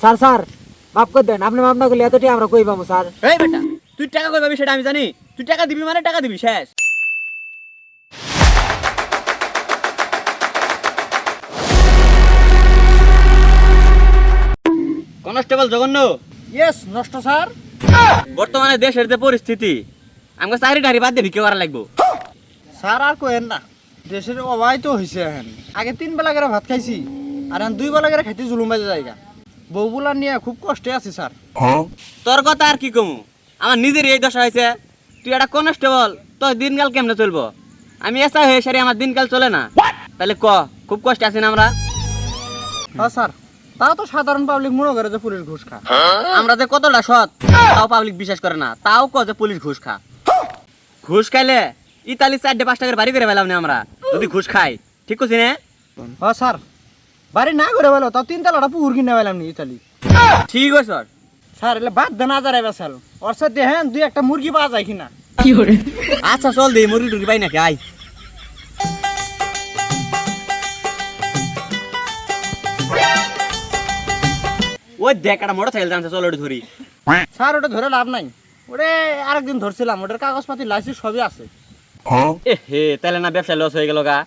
Sir sir মাফ করে দেন, আপনি মাফ না করলে এতটি আমরা কই পাবো স্যার। এই বেটা, তুই টাকা কই পাবি সেটা আমি জানি। তুই টাকা দিবি মানে টাকা দিবি, শেষ। কনস্টেবল জঘন্য। ইয়েস নষ্ট স্যার। বর্তমানে দেশের যে পরিস্থিতি, আমাকে চাকরি টারি বাদ দিয়ে ভিক্ষা করা লাগবো। স্যার আর কোয়েন না, দেশের অবাই তো হয়েছে এখন। আগে 3 বেলা করে ভাত খাইছি, আর এখন 2 বেলা করে খাইতে জুলুম বাজে জায়গা। বউগুলা নিয়ে খুব কষ্টে আছি স্যার। তোর কথা আর কি কমু, আমার নিজের এই দশা হয়েছে। তুই একটা কনস্টেবল, তোর দিনকাল কেমনে চলবো? আমি এসআই হয়ে সারি আমার দিনকাল চলে না। তাহলে খুব কষ্টে আছি না আমরা? হ্যাঁ স্যার, তাও তো সাধারণ পাবলিক মনে করে যে পুলিশ ঘুষ খা। আমরা যে কতটা সৎ তাও পাবলিক বিশ্বাস করে না, তাও যে পুলিশ ঘুষ খা। ঘুষ খাইলে ইতালি 4-5 টাকার বাড়ি করে পেলাম না আমরা, যদি ঘুষ খাই। ঠিক করছি না? হ্যাঁ স্যার, বাড়ি না করে বেলো তাও 3 তলাটা পুকুর কিনে পেলাম নি ইতালি। ঠিক আছে স্যার এলে বাদ দেন হাজার বেসাল ওর সাথে দেখেন 2-1টা মুরগি পাওয়া যায় কিনা। আচ্ছা চল দে, মুরগি টুরগি পাই নাকি, আয়। ওই দেখ একটা মোটর সাইকেল জানছে, চল ওটা ধরি। স্যার ওটা ধরে লাভ নাই, ওটা আরেকদিন ধরছিলাম, ওটার কাগজপাতি লাইসেন্স সবই আছে। এ হে, তাহলে না ব্যবসা লস হয়ে গেল গা।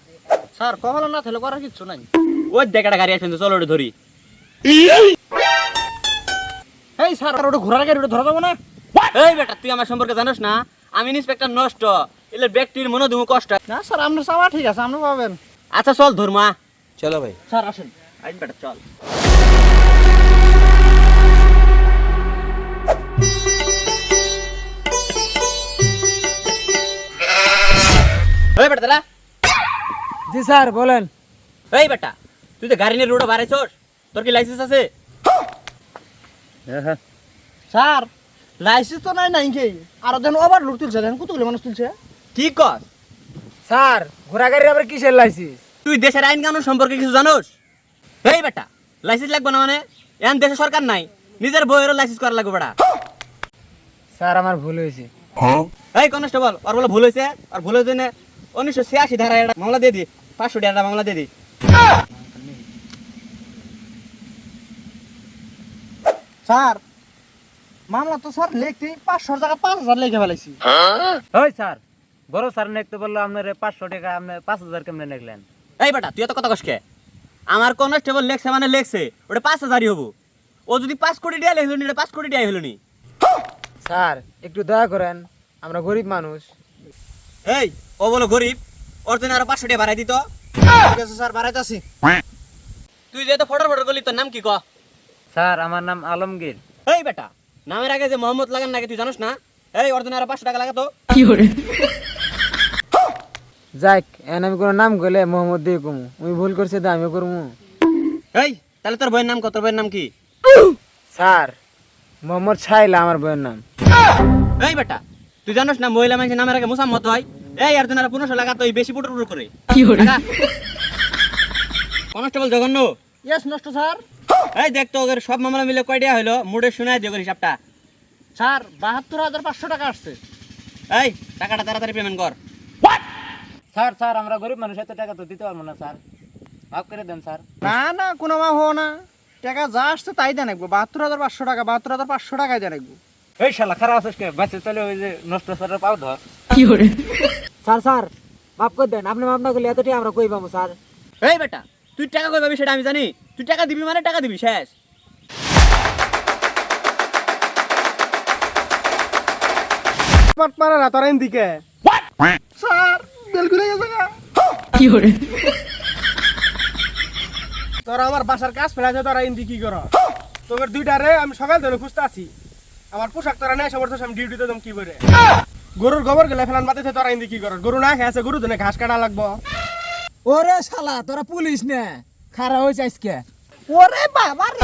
স্যার কখনো না থাকলে করার কিচ্ছু নাই। ওই দেখ একটা গাড়ি আসছে, চল ওটা ধরি। এই স্যার আর ওটা ঘোড়ার গাড়ি, ওটা ধরা যাবো না? এই বেটা, তুই আমার সম্পর্কে জানোস না? আমি ইন্সপেক্টর নষ্ট, এলে ব্যক্তির মনে তুমি কষ্ট। না স্যার আপনার চাওয়া ঠিক আছে, আপনি পাবেন। আচ্ছা চল ধর্মা। চলো ভাই। স্যার আসেন। আজ বেটা চল। এই বেটা দাঁড়া। জি স্যার বলেন। এই বেটা, তুই তো গাড়ি নিয়ে রোডে বাড়াইছস, তোর কি লাইসেন্স আছে? স্যার লাইসেন্স তো নাই নাই কি, আর দেন ওভারলোড তুলছে, দেখেন কতগুলো মানুষ তুলছে। ঠিক কর। স্যার ঘোড়া গাড়ি আবার কিসের লাইসেন্স? তুই দেশের আইন কানুন সম্পর্কে কিছু জানোস? এই বেটা, লাইসেন্স লাগবে না মানে? এখন দেশে সরকার নাই, নিজের বইয়েরও লাইসেন্স করা লাগবে বেটা। স্যার আমার ভুল হয়েছে। এই কনস্টেবল, আর বলে ভুল হয়েছে, আর ভুল হয়েছে না 1986 ধারা একটা মামলা দিয়ে দি, 500 টাকা মামলা দিয়ে দি। স্যার মামলা তো স্যার লিখতে 500 টাকা 5000 লিখে ফেলাইছি। ওই স্যার, বড় স্যার নেকতে বললো আপনার 500 টাকা, আপনি 5000 কেমনে লিখলেন? এই বেটা, তুই এত কথা কসকে? আমার কনস্টেবল লেখছে মানে লেখছে, ওটা 5000ই হবো। ও যদি 5 কোটি টাকা লিখলো নি, 5 কোটি টাকা হলো নি। স্যার একটু দয়া করেন, আমরা গরিব মানুষ। এই ও বলো গরিব, ওর জন্য আরো 500 টাকা বাড়াই দিত। ঠিক আছে স্যার বাড়াইতাছি। তুই যে এত ফটোর করলি, তোর নাম কি ক? স্যার আমার নাম আলমগীর। এই বেটা, নামের আগে যে মোহাম্মদ লাগান নাকি তুই জানোস না? এই ওর জন্য আরো 500 টাকা লাগাতো। যাক এখন আমি কোনো নাম গেলে মোহাম্মদ দিয়ে কমু, আমি ভুল করছি তো আমিও করবো। এই তাহলে তোর বইয়ের নাম কত? তোর বইয়ের নাম কি? স্যার মোহাম্মদ ছাইলা আমার বইয়ের নাম। এই বেটা, তুই জানোস না মহিলা মানুষের নামের আগে মুসাম্মদ হয়? এই আর জন্য আরো 1500 লাগাতো, এই বেশি পুটুর পুটুর করে। কনস্টেবল জঘন্য। ইয়েস নষ্ট স্যার। এই দেখ তো ওদের সব মামলা মিলে কয় টাকা হলো, মুডে শুনাই দিও হিসাবটা। স্যার 72,500 টাকা আসছে। এই টাকাটা তাড়াতাড়ি পেমেন্ট কর। স্যার স্যার আমরা গরিব মানুষ, এত টাকা তো দিতে পারবো না স্যার, মাফ করে দেন স্যার। না না কোনো মা হো না, টাকা যা আসছে তাই দেন রাখবো। 72,500 টাকা, 72,500 টাকাই দেন রাখবো। এই শালা খারাপ আছিস কে? বাসে চলে ওই যে নষ্ট স্যারের পাও ধর। স্যার স্যার মাফ করে দেন, আপনি মাফ না করলে এতটি আমরা কই পাবো স্যার। এই বেটা, তুই টাকা কই পাবি সেটা আমি জানি। তুই টাকা দিবি মানে টাকা দিবি, শেষ। পারা রাতার দিকে স্যার বেল ঘুরে গেছে গা। তোরা আমার বাসার কাজ ফেলাছে, তোরা ইন্দি কি কর? তোদের দুইটারে আমি সকাল ধরে খুঁজতে আছি, আমার পোশাক তোরা নেই সবার, তো আমি ডিউটিতে তুমি কি করে? গরুর গোবর গেলে ফেলান বাতিতে, তোরা ইন্দি কি কর? গরু না খেয়েছে, গরু ধরে ঘাস কাটা লাগবো। ওরে শালা তোরা পুলিশ নে খারা হয়েছে আজকে। ওরে বাবা রে।